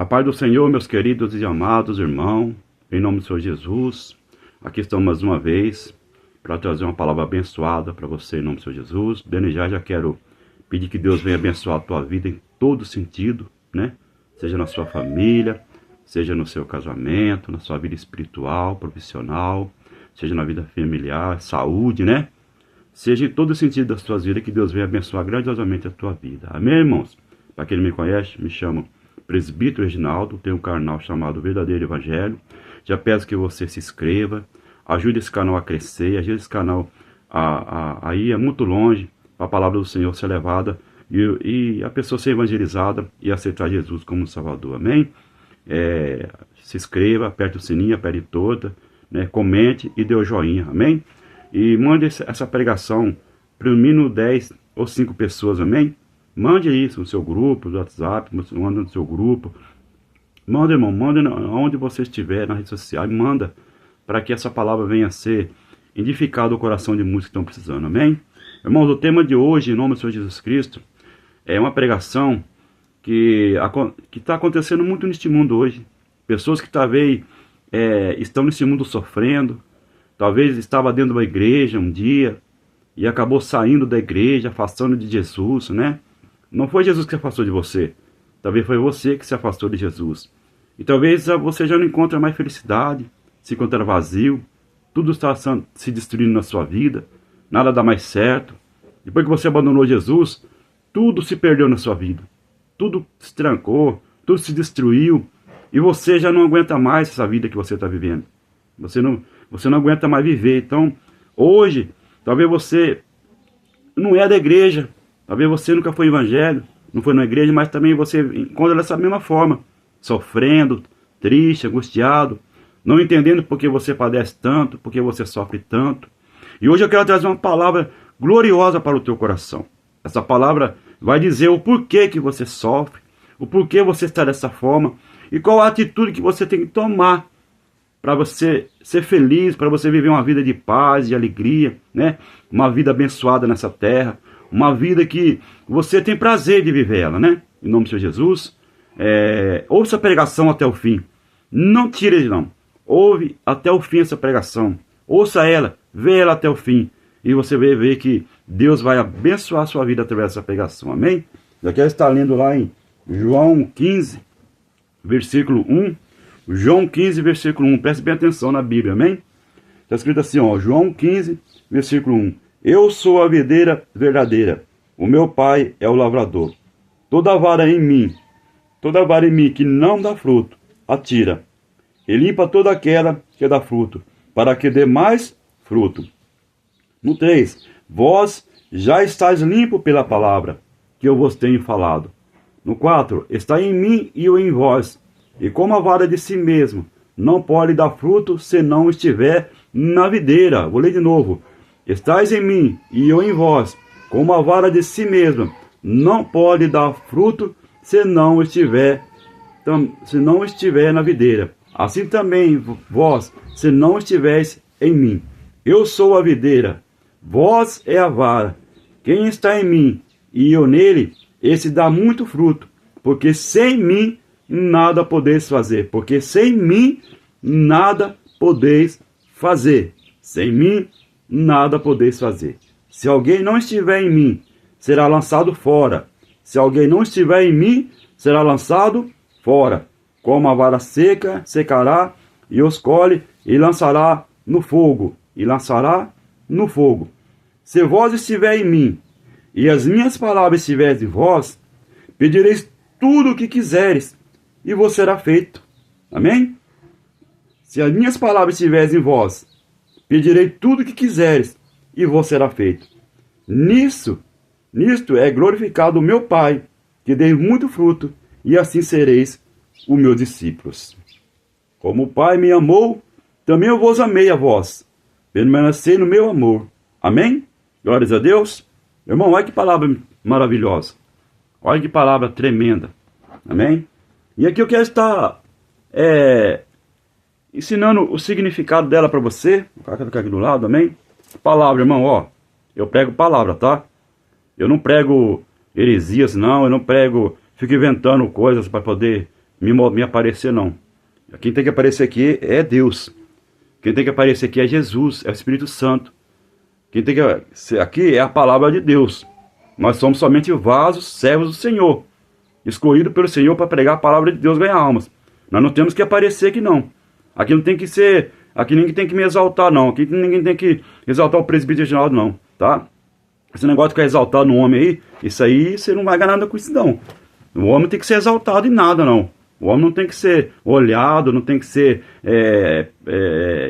A paz do Senhor, meus queridos e amados irmãos, em nome do Senhor Jesus, aqui estamos mais uma vez para trazer uma palavra abençoada para você em nome do Senhor Jesus. Desde já quero pedir que Deus venha abençoar a tua vida em todo sentido, né? Seja na sua família, seja no seu casamento, na sua vida espiritual, profissional, seja na vida familiar, saúde, né? Seja em todo sentido das suas vidas, que Deus venha abençoar grandiosamente a tua vida. Amém, irmãos? Para quem não me conhece, me chamo Presbítero Reginaldo, tenho um canal chamado Verdadeiro Evangelho. Já peço que você se inscreva, ajude esse canal a crescer, ajude esse canal a ir muito longe, para a palavra do Senhor ser levada e a pessoa ser evangelizada e aceitar Jesus como Salvador. Amém? Se inscreva, aperte o sininho, aperte toda, né? Comente e dê o joinha. Amém? E mande essa pregação para no mínimo 10 ou 5 pessoas. Amém? Mande isso no seu grupo, no WhatsApp, manda no seu grupo. Manda, irmão, manda onde você estiver, na rede social, manda para que essa palavra venha a ser edificada ao coração de muitos que estão precisando, amém? Irmãos, o tema de hoje, em nome do Senhor Jesus Cristo, é uma pregação que está acontecendo muito neste mundo hoje. Pessoas que talvez estão nesse mundo sofrendo, talvez estava dentro de uma igreja um dia e acabou saindo da igreja, afastando de Jesus, né? Não foi Jesus que se afastou de você. Talvez foi você que se afastou de Jesus. E talvez você já não encontra mais felicidade, se encontra vazio, tudo está se destruindo na sua vida, nada dá mais certo. Depois que você abandonou Jesus, tudo se perdeu na sua vida. Tudo se trancou, tudo se destruiu. E você já não aguenta mais essa vida que você está vivendo. Você não aguenta mais viver. Então, hoje, talvez você não é da igreja. Talvez você nunca foi evangelho, não foi na igreja, mas também você encontra dessa mesma forma, sofrendo, triste, angustiado, não entendendo por que você padece tanto, por que você sofre tanto. E hoje eu quero trazer uma palavra gloriosa para o teu coração. Essa palavra vai dizer o porquê que você sofre, o porquê você está dessa forma e qual a atitude que você tem que tomar para você ser feliz, para você viver uma vida de paz, de alegria, né? Uma vida abençoada nessa terra. Uma vida que você tem prazer de viver ela, né? Em nome do Senhor Jesus. Ouça a pregação até o fim. Não tire, não. Ouve até o fim essa pregação. Ouça ela, vê ela até o fim. E você vai ver que Deus vai abençoar a sua vida através dessa pregação. Amém? Já quero estar lendo lá em João 15, versículo 1. João 15, versículo 1. Preste bem atenção na Bíblia, amém? Está escrito assim, ó. João 15, versículo 1. Eu sou a videira verdadeira, o meu pai é o lavrador. Toda vara em mim que não dá fruto, atira. E limpa toda aquela que dá fruto, para que dê mais fruto. No 3, vós já estáis limpo pela palavra que eu vos tenho falado. No 4, está em mim e eu em vós. E como a vara de si mesmo não pode dar fruto se não estiver na videira. Vou ler de novo. Estais em mim e eu em vós, como a vara de si mesma não pode dar fruto se não estiver na videira. Assim também vós, se não estiveres em mim. Eu sou a videira, vós é a vara. Quem está em mim e eu nele, esse dá muito fruto, porque sem mim nada podeis fazer. Porque sem mim nada podeis fazer. Sem mim nada podeis fazer. Se alguém não estiver em mim, será lançado fora. Se alguém não estiver em mim, será lançado fora. Como a vara seca, secará, e os colhe, e lançará no fogo. E lançará no fogo. Se vós estiver em mim, e as minhas palavras estiverem em vós, pedireis tudo o que quiseres, e vos será feito. Amém? Se as minhas palavras estiverem em vós, pedirei tudo o que quiseres, e vos será feito. Nisto é glorificado o meu Pai, que dei muito fruto, e assim sereis os meus discípulos. Como o Pai me amou, também eu vos amei a vós. Permanecei no meu amor. Amém? Glórias a Deus. Irmão, olha que palavra maravilhosa. Olha que palavra tremenda. Amém? E aqui eu quero estar ensinando o significado dela para você. Vou colocar aqui do lado, amém? Palavra, irmão, ó. Eu prego palavra, tá? Eu não prego heresias, não. Eu não prego, fico inventando coisas para poder me aparecer, não. Quem tem que aparecer aqui é Deus. Quem tem que aparecer aqui é Jesus, é o Espírito Santo. Quem tem que ser aqui é a palavra de Deus. Nós somos somente vasos, servos do Senhor, escolhidos pelo Senhor para pregar a palavra de Deus, ganhar almas. Nós não temos que aparecer aqui, não. Aqui não tem que ser, aqui ninguém tem que me exaltar, não. Aqui ninguém tem que exaltar o presbítero Reginaldo, não, tá? Esse negócio de ficar exaltado no homem aí, isso aí você não vai ganhar nada com isso, não. O homem tem que ser exaltado em nada, não. O homem não tem que ser olhado, não tem que ser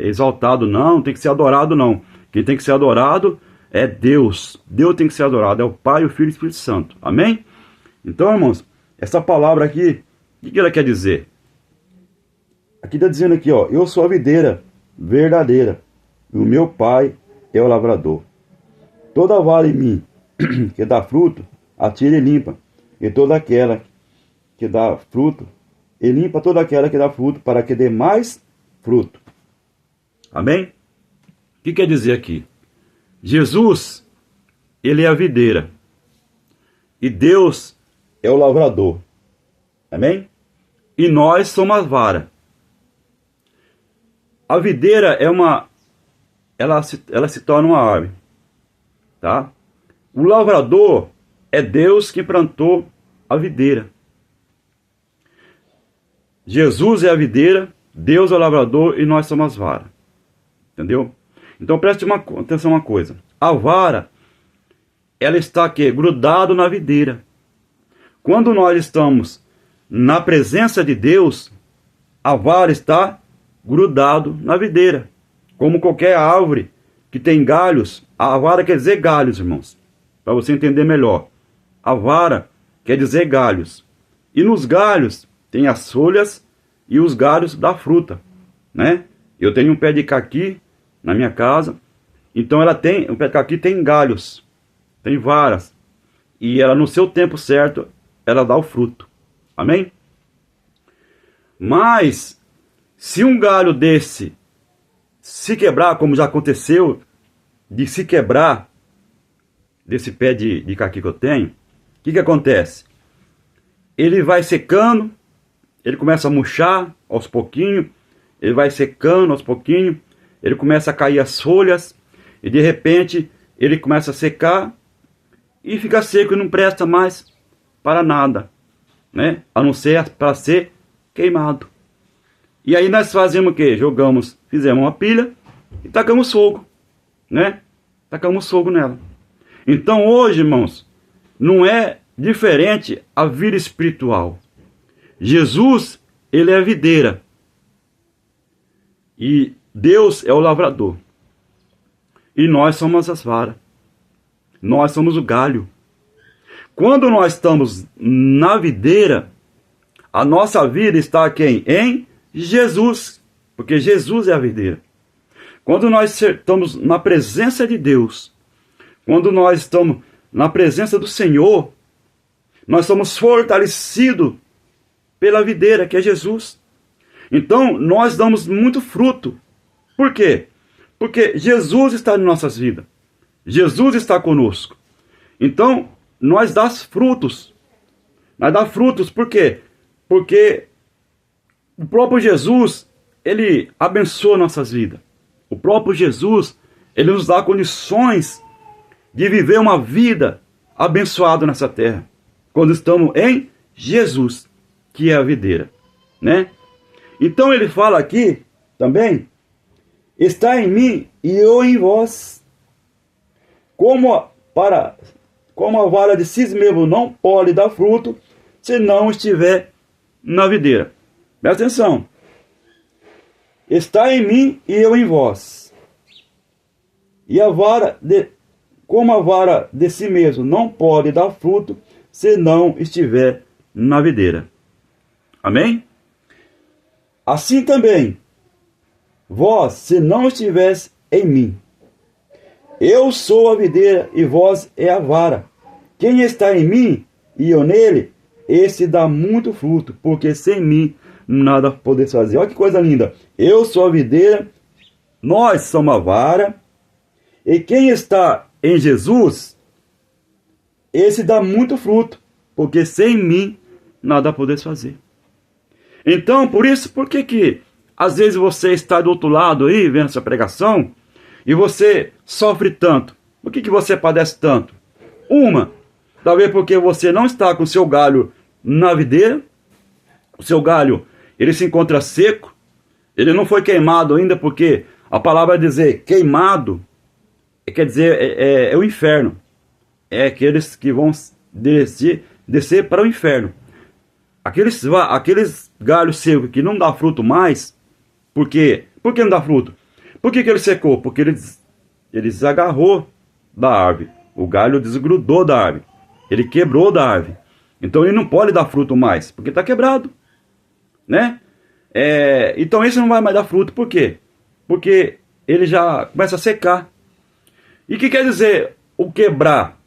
exaltado, não. Tem que ser adorado, não. Quem tem que ser adorado é Deus. Deus tem que ser adorado. É o Pai, o Filho e o Espírito Santo. Amém? Então, irmãos, essa palavra aqui, o que ela quer dizer? Aqui está dizendo aqui, ó. Eu sou a videira verdadeira. E o meu Pai é o lavrador. Toda vara em mim que dá fruto, atira e limpa. E toda aquela que dá fruto, e limpa toda aquela que dá fruto, para que dê mais fruto. Amém? O que quer dizer aqui? Jesus, ele é a videira. E Deus é o lavrador. Amém? E nós somos a vara. A videira é ela se torna uma árvore. Tá? O lavrador é Deus que plantou a videira. Jesus é a videira, Deus é o lavrador e nós somos as varas. Entendeu? Então preste atenção uma coisa. A vara, ela está aqui, grudado na videira. Quando nós estamos na presença de Deus, a vara está grudado na videira. Como qualquer árvore que tem galhos, a vara quer dizer galhos, irmãos. Para você entender melhor. A vara quer dizer galhos. E nos galhos tem as folhas e os galhos da fruta, né? Eu tenho um pé de caqui na minha casa. Então o pé de caqui tem galhos, tem varas. E ela no seu tempo certo, ela dá o fruto. Amém? Mas se um galho desse se quebrar, como já aconteceu, de se quebrar desse pé de caqui que eu tenho, o que acontece? Ele vai secando, ele começa a murchar aos pouquinhos, ele vai secando aos pouquinhos, ele começa a cair as folhas, e de repente ele começa a secar, e fica seco e não presta mais para nada, né? A não ser para ser queimado. E aí nós fazemos o quê? Fizemos uma pilha e tacamos fogo, né? Tacamos fogo nela. Então hoje, irmãos, não é diferente a vida espiritual. Jesus, ele é a videira. E Deus é o lavrador. E nós somos as varas. Nós somos o galho. Quando nós estamos na videira, a nossa vida está quem? Em Jesus. Porque Jesus é a videira. Quando nós estamos na presença de Deus, quando nós estamos na presença do Senhor, nós somos fortalecidos pela videira, que é Jesus. Então, nós damos muito fruto. Por quê? Porque Jesus está em nossas vidas. Jesus está conosco. Então, nós damos frutos. Nós damos frutos por quê? Porque o próprio Jesus, ele abençoa nossas vidas. O próprio Jesus, ele nos dá condições de viver uma vida abençoada nessa terra. Quando estamos em Jesus, que é a videira, né? Então ele fala aqui também, está em mim e eu em vós. Como a vara de si mesmo não pode dar fruto, se não estiver na videira. Presta atenção. Está em mim e eu em vós. E como a vara de si mesmo não pode dar fruto, se não estiver na videira. Amém? Assim também, vós, se não estivesse em mim. Eu sou a videira e vós é a vara. Quem está em mim e eu nele, esse dá muito fruto, porque sem mim nada podeis fazer. Olha que coisa linda. Eu sou a videira, nós somos a vara, e quem está em Jesus, esse dá muito fruto, porque sem mim nada podeis fazer. Então, por que às vezes você está do outro lado aí, vendo essa pregação, e você sofre tanto? Por que você padece tanto? Talvez porque você não está com o seu galho na videira, o seu galho, ele se encontra seco, ele não foi queimado ainda, porque a palavra vai dizer queimado, quer dizer, é o inferno. É aqueles que vão descer para o inferno. Aqueles galhos secos que não dá fruto mais, por quê? Por que não dá fruto? Por que ele secou? Porque ele desagarrou da árvore. O galho desgrudou da árvore. Ele quebrou da árvore. Então ele não pode dar fruto mais, porque está quebrado. Né? Então esse não vai mais dar fruto. Por quê? Porque ele já começa a secar. E o que quer dizer o quebrar?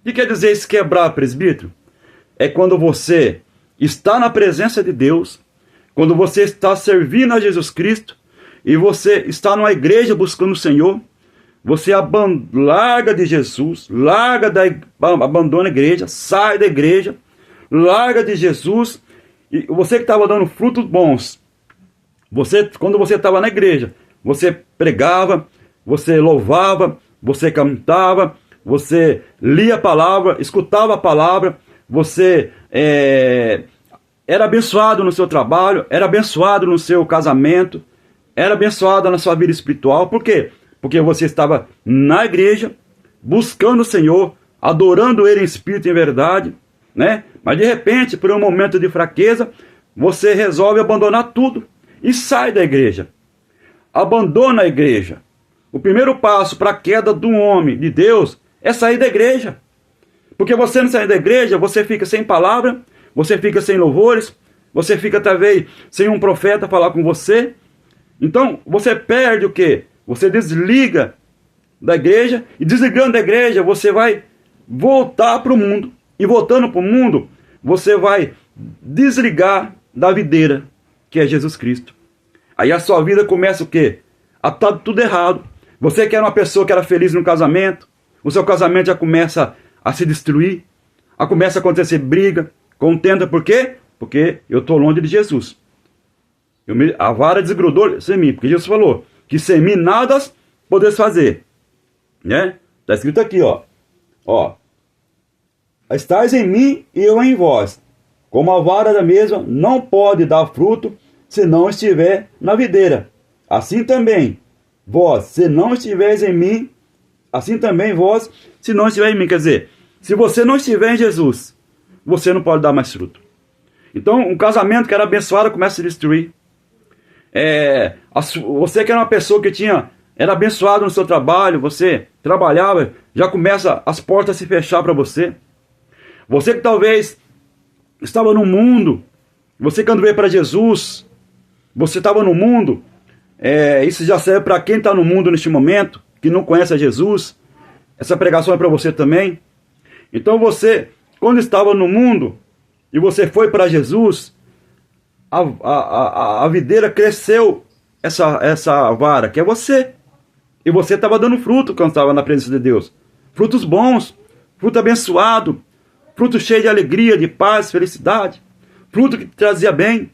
O que quer dizer esse quebrar, presbítero? É quando você está na presença de Deus, quando você está servindo a Jesus Cristo, e você está numa igreja buscando o Senhor, você larga de Jesus, abandona a igreja, sai da igreja, larga de Jesus, e você que estava dando frutos bons, quando você estava na igreja, você pregava, você louvava, você cantava, você lia a palavra, escutava a palavra, você era abençoado no seu trabalho, era abençoado no seu casamento, era abençoado na sua vida espiritual. Por quê? Porque você estava na igreja, buscando o Senhor, adorando Ele em espírito e em verdade, né? Mas de repente, por um momento de fraqueza, você resolve abandonar tudo e sai da igreja. Abandona a igreja. O primeiro passo para a queda de um homem de Deus é sair da igreja. Porque você não sair da igreja, você fica sem palavra, você fica sem louvores, você fica talvez sem um profeta falar com você. Então você perde o quê? Você desliga da igreja, e desligando da igreja você vai voltar para o mundo. E voltando para o mundo, você vai desligar da videira, que é Jesus Cristo. Aí a sua vida começa o quê? A estar tudo errado. Você que era uma pessoa que era feliz no casamento, o seu casamento já começa a se destruir, começa a acontecer briga, contenda. Por quê? Porque eu estou longe de Jesus. A vara desgrudou sem mim, porque Jesus falou que sem mim nada podeis fazer. Né? Está escrito aqui, ó. Estais em mim e eu em vós. Como a vara da mesma não pode dar fruto se não estiver na videira. Assim também vós, se não estiveres em mim, assim também vós, se não estiver em mim. Quer dizer, se você não estiver em Jesus, você não pode dar mais fruto. Então, um casamento que era abençoado começa a se destruir. Você que era uma pessoa que era abençoado no seu trabalho, você trabalhava, já começa as portas a se fechar para você. Você que talvez estava no mundo, você quando veio para Jesus, você estava no mundo, isso já serve para quem está no mundo neste momento, que não conhece a Jesus. Essa pregação é para você também. Então você, quando estava no mundo, e você foi para Jesus, a videira cresceu essa vara, que é você. E você estava dando fruto quando estava na presença de Deus. Frutos bons, fruto abençoado, fruto cheio de alegria, de paz, felicidade. Fruto que te trazia bem.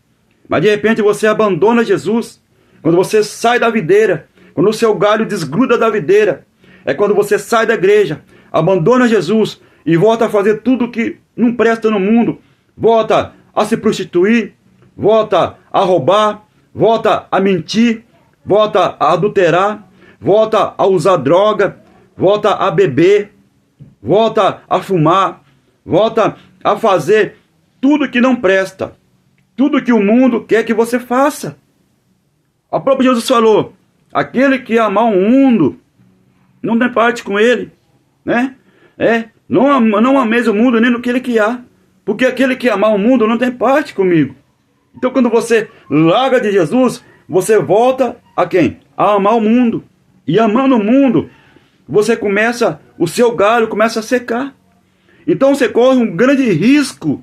Mas de repente você abandona Jesus. Quando você sai da videira, quando o seu galho desgruda da videira, é quando você sai da igreja, abandona Jesus e volta a fazer tudo que não presta no mundo. Volta a se prostituir, volta a roubar, volta a mentir, volta a adulterar, volta a usar droga, volta a beber, volta a fumar, volta a fazer tudo que não presta, tudo que o mundo quer que você faça. O próprio Jesus falou, aquele que amar o mundo, não tem parte com ele, né? Não ameis o mundo nem no que ele que há, porque aquele que amar o mundo não tem parte comigo. Então quando você larga de Jesus, você volta a quem? A amar o mundo. E amando o mundo, o seu galho começa a secar. Então você corre um grande risco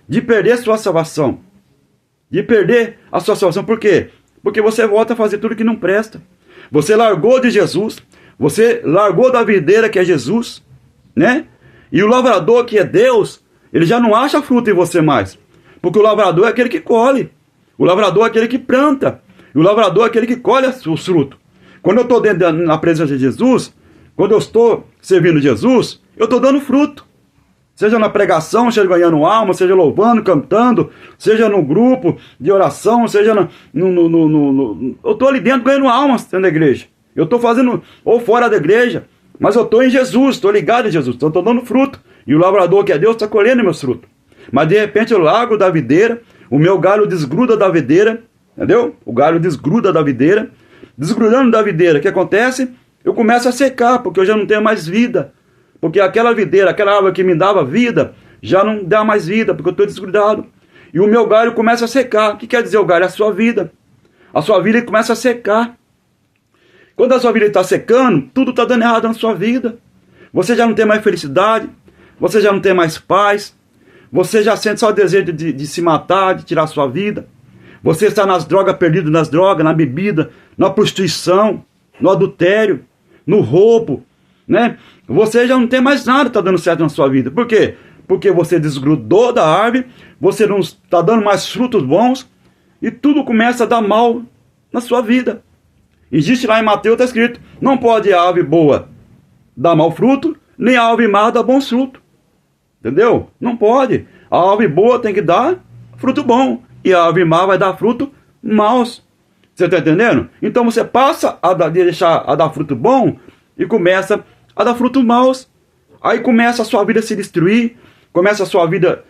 de perder a sua salvação. De perder a sua salvação. Por quê? Porque você volta a fazer tudo que não presta. Você largou de Jesus, você largou da videira que é Jesus, né? E o lavrador que é Deus, ele já não acha fruto em você mais. Porque o lavrador é aquele que colhe. O lavrador é aquele que planta. E o lavrador é aquele que colhe os frutos. Quando eu estou na presença de Jesus, quando eu estou servindo Jesus, eu estou dando fruto. Seja na pregação, seja ganhando alma, seja louvando, cantando, seja no grupo de oração, seja eu estou ali dentro ganhando alma dentro da igreja. Eu estou fazendo, ou fora da igreja, mas eu estou em Jesus, estou ligado em Jesus, então estou dando fruto. E o lavrador, que é Deus, está colhendo meus frutos. Mas de repente eu largo da videira, o meu galho desgruda da videira, entendeu? O galho desgruda da videira. Desgrudando da videira, o que acontece? Eu começo a secar, porque eu já não tenho mais vida. Porque aquela videira, aquela árvore que me dava vida, já não dá mais vida, porque eu estou desgrudado. E o meu galho começa a secar. O que quer dizer o galho? É a sua vida. A sua vida começa a secar. Quando a sua vida está secando, tudo está dando errado na sua vida. Você já não tem mais felicidade, você já não tem mais paz, você já sente só o desejo de se matar, de tirar a sua vida. Você está nas drogas, perdido nas drogas, na bebida, na prostituição, no adultério, no roubo, né? Você já não tem mais nada que está dando certo na sua vida. Por quê? Porque você desgrudou da árvore, você não está dando mais frutos bons e tudo começa a dar mal na sua vida. Existe lá em Mateus, está escrito, não pode a árvore boa dar mau fruto, nem a árvore má dar bons frutos. Entendeu? Não pode. A árvore boa tem que dar fruto bom. E a árvore má vai dar fruto maus. Você está entendendo? Então você passa a dar fruto bom e começa a dar frutos maus. Aí começa a sua vida a se destruir. Começa a sua vida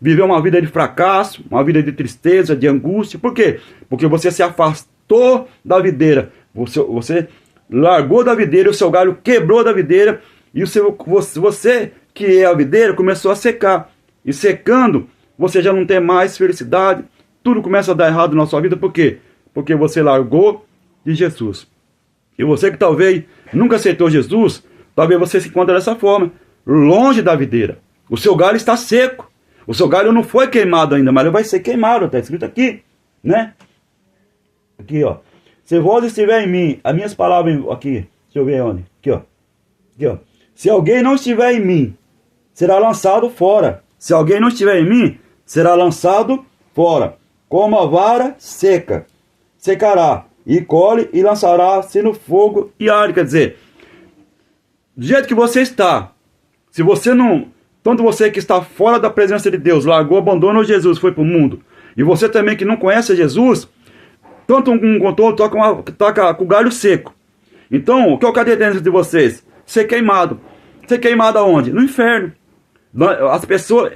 viver uma vida de fracasso, uma vida de tristeza, de angústia. Por quê? Porque você se afastou da videira. Você largou da videira, o seu galho quebrou da videira. E você que é a videira começou a secar. E secando, você já não tem mais felicidade, tudo começa a dar errado na sua vida, por quê? Porque você largou de Jesus. E você que talvez nunca aceitou Jesus, talvez você se encontre dessa forma, longe da videira. O seu galho está seco, o seu galho não foi queimado ainda, mas ele vai ser queimado, está escrito aqui, né? Aqui, ó. Se vós estiver em mim, as minhas palavras, aqui, deixa eu ver onde, aqui, ó. Aqui, ó. Se alguém não estiver em mim, será lançado fora. Se alguém não estiver em mim, será lançado fora, como a vara seca. Secará, e colhe, e lançará-se no fogo e arde. Quer dizer, do jeito que você está, se você não... Tanto você que está fora da presença de Deus, largou, abandonou Jesus, foi para o mundo, e você também que não conhece Jesus, tanto um quanto outro toca com o galho seco. Então, o que é o cadê de vocês? Ser queimado. Ser queimado aonde? No inferno.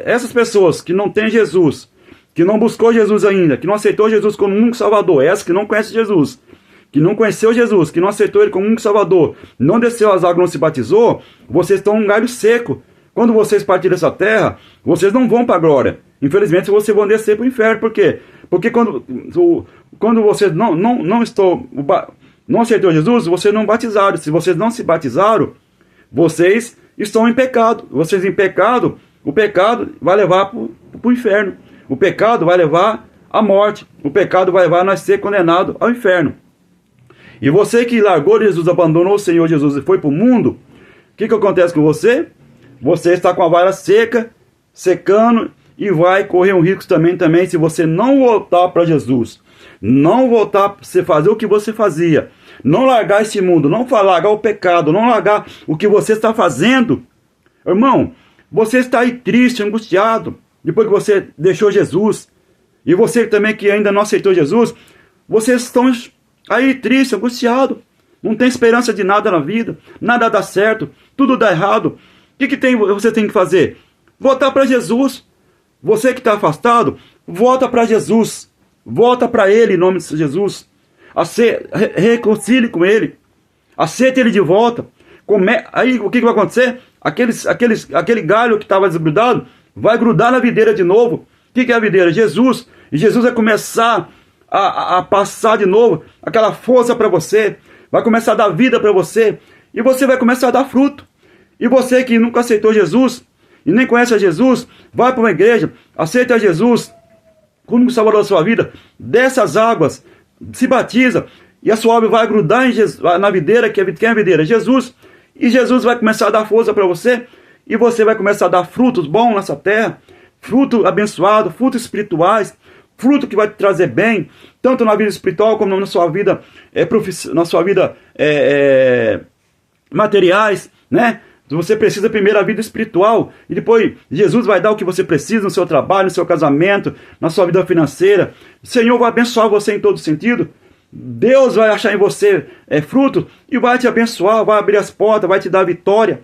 Essas pessoas que não têm Jesus, que não buscou Jesus ainda, que não aceitou Jesus como único Salvador, essas que não conhecem Jesus, que não conheceu Jesus, que não aceitou Ele como único Salvador, não desceu as águas, não se batizou, vocês estão num galho seco. Quando vocês partirem dessa terra, vocês não vão para a glória. Infelizmente, vocês vão descer para o inferno. Por quê? Porque quando vocês não aceitou Jesus, vocês não batizaram. Se vocês não se batizaram, vocês estão em pecado. Vocês em pecado, o pecado vai levar para o inferno. O pecado vai levar à morte. O pecado vai levar a nós ser condenado ao inferno. E você que largou Jesus, abandonou o Senhor Jesus e foi para o mundo, o que acontece com você? Você está com a vara seca, secando, e vai correr um risco também se você não voltar para Jesus. Não voltar a você fazer o que você fazia. Não largar esse mundo, não largar o pecado, não largar o que você está fazendo. Irmão, você está aí triste, angustiado, depois que você deixou Jesus. E você também que ainda não aceitou Jesus, vocês estão aí triste, angustiado. Não tem esperança de nada na vida, nada dá certo, tudo dá errado. O que você tem que fazer? Voltar para Jesus. Você que está afastado, volta para Jesus. Volta para Ele em nome de Jesus. Reconcilie com Ele. Aceite Ele de volta. Aí o que vai acontecer? Aquele galho que estava desgrudado vai grudar na videira de novo. O que é a videira? Jesus. E Jesus vai começar a passar de novo aquela força para você. Vai começar a dar vida para você. E você vai começar a dar fruto. E você que nunca aceitou Jesus e nem conhece a Jesus, vai para uma igreja, aceita Jesus como Salvador da sua vida, desce as águas, se batiza, e a sua obra vai grudar na videira, quem é a videira? Jesus. E Jesus vai começar a dar força para você, e você vai começar a dar frutos bons nessa terra, fruto abençoado, frutos espirituais, fruto que vai te trazer bem, tanto na vida espiritual como na sua vida, materiais, né? Você precisa primeiro da vida espiritual, e depois Jesus vai dar o que você precisa no seu trabalho, no seu casamento, na sua vida financeira. O Senhor vai abençoar você em todo sentido. Deus vai achar em você fruto e vai te abençoar, vai abrir as portas, vai te dar vitória.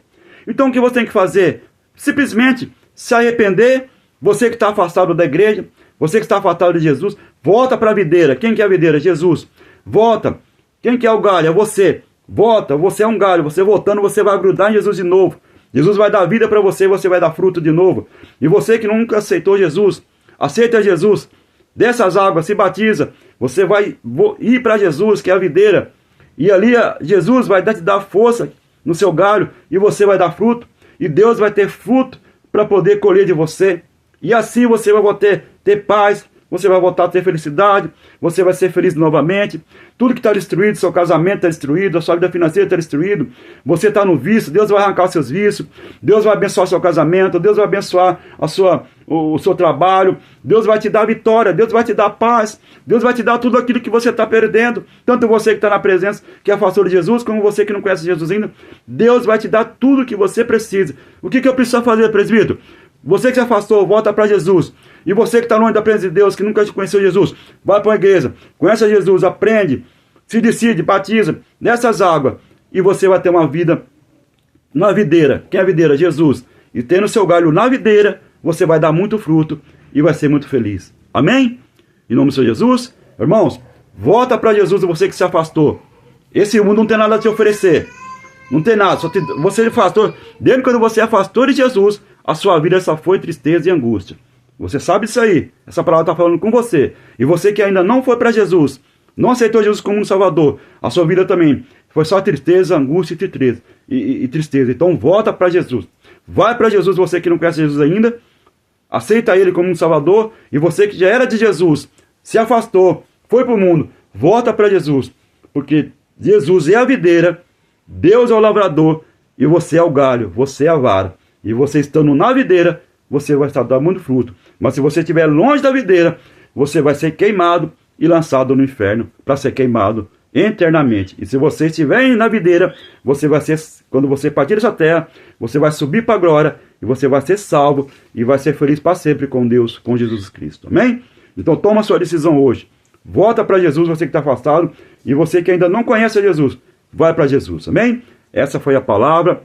Então o que você tem que fazer? Simplesmente se arrepender. Você que está afastado da igreja, você que está afastado de Jesus, volta para a videira. Quem que é a videira? Jesus. Volta. Quem que é o galho? É você. Volta, você é um galho. Você voltando, você vai grudar em Jesus de novo. Jesus vai dar vida para você, você vai dar fruto de novo. E você que nunca aceitou Jesus, aceita Jesus. Dessas águas, se batiza. Você vai ir para Jesus, que é a videira. E ali Jesus vai te dar força no seu galho. E você vai dar fruto. E Deus vai ter fruto para poder colher de você. E assim você vai ter paz. Você vai voltar a ter felicidade. Você vai ser feliz novamente. Tudo que está destruído, seu casamento está destruído, a sua vida financeira está destruída. Você está no vício, Deus vai arrancar os seus vícios. Deus vai abençoar seu casamento. Deus vai abençoar o seu trabalho. Deus vai te dar vitória. Deus vai te dar paz. Deus vai te dar tudo aquilo que você está perdendo. Tanto você que está na presença, que é afastou de Jesus, como você que não conhece Jesus ainda. Deus vai te dar tudo que você precisa. O que eu preciso fazer, presbítero? Você que se afastou, volta para Jesus. E você que está longe da presença de Deus, que nunca conheceu Jesus, vai para a igreja, conhece Jesus, aprende, se decide, batiza nessas águas. E você vai ter uma vida na videira. Quem é a videira? Jesus. E tendo seu galho na videira, você vai dar muito fruto e vai ser muito feliz. Amém? Em nome do Senhor Jesus. Irmãos, volta para Jesus, você que se afastou. Esse mundo não tem nada a te oferecer. Não tem nada. Você afastou. Desde quando você afastou de Jesus, a sua vida só foi tristeza e angústia. Você sabe isso aí. Essa palavra está falando com você. E você que ainda não foi para Jesus, não aceitou Jesus como um Salvador, a sua vida também foi só tristeza, angústia e tristeza. Então volta para Jesus. Vai para Jesus, você que não conhece Jesus ainda. Aceita Ele como um Salvador. E você que já era de Jesus, se afastou, foi para o mundo, volta para Jesus. Porque Jesus é a videira, Deus é o lavrador e você é o galho, você é a vara. E você estando na videira, você vai estar dando muito fruto. Mas se você estiver longe da videira, você vai ser queimado e lançado no inferno para ser queimado eternamente. E se você estiver na videira, você vai ser, quando você partir dessa terra, você vai subir para a glória e você vai ser salvo e vai ser feliz para sempre com Deus, com Jesus Cristo. Amém? Então toma a sua decisão hoje. Volta para Jesus, você que está afastado, e você que ainda não conhece Jesus, vai para Jesus. Amém? Essa foi a palavra.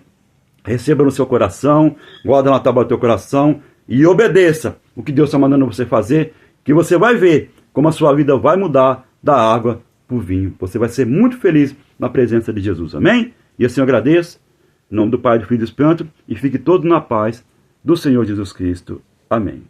Receba no seu coração, guarda na tábua do teu coração e obedeça o que Deus está mandando você fazer, que você vai ver como a sua vida vai mudar da água para o vinho. Você vai ser muito feliz na presença de Jesus. Amém? E assim eu agradeço, em nome do Pai, do Filho e do Espírito Santo, e fique todo na paz do Senhor Jesus Cristo. Amém.